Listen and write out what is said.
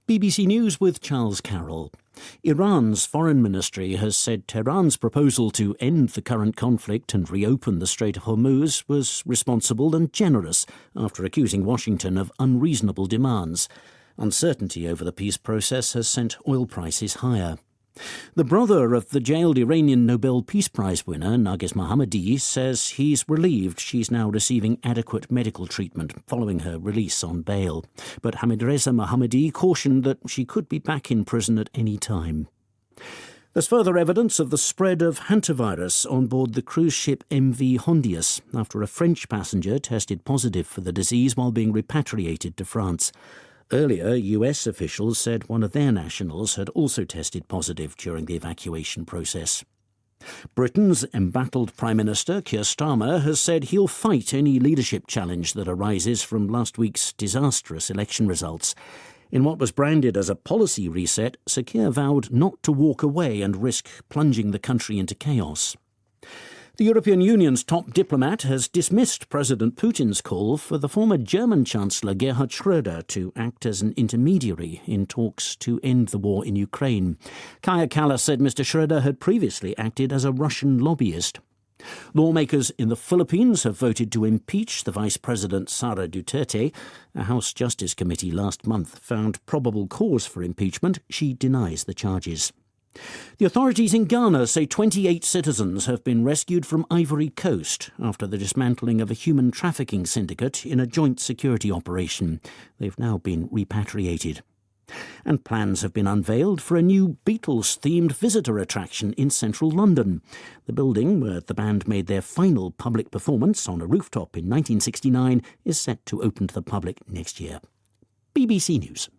BBC News with Charles Carroll. Iran's foreign ministry has said Tehran's proposal to end the current conflict and reopen the Strait of Hormuz was responsible and generous after accusing Washington of unreasonable demands. Uncertainty over the peace process has sent oil prices higher. The brother of the jailed Iranian Nobel Peace Prize winner, Nagesh Mohammadi, says he's relieved she's now receiving adequate medical treatment following her release on bail. But Hamid Reza Mohammadi cautioned that she could be back in prison at any time. There's further evidence of the spread of hantavirus on board the cruise ship MV Hondius after a French passenger tested positive for the disease while being repatriated to France. Earlier, US officials said one of their nationals had also tested positive during the evacuation process. Britain's embattled Prime Minister, Keir Starmer, has said he'll fight any leadership challenge that arises from last week's disastrous election results. In what was branded as a policy reset, Sir Keir vowed not to walk away and risk plunging the country into chaos. The European Union's top diplomat has dismissed President Putin's call for the former German Chancellor Gerhard Schröder to act as an intermediary in talks to end the war in Ukraine. Kaja Kallas said Mr. Schröder had previously acted as a Russian lobbyist. Lawmakers in the Philippines have voted to impeach the Vice President Sara Duterte. A House Justice Committee last month found probable cause for impeachment. She denies the charges. The authorities in Ghana say 28 citizens have been rescued from Ivory Coast after the dismantling of a human trafficking syndicate in a joint security operation. They've now been repatriated. And plans have been unveiled for a new Beatles-themed visitor attraction in central London. The building, where the band made their final public performance on a rooftop in 1969, is set to open to the public next year. BBC News.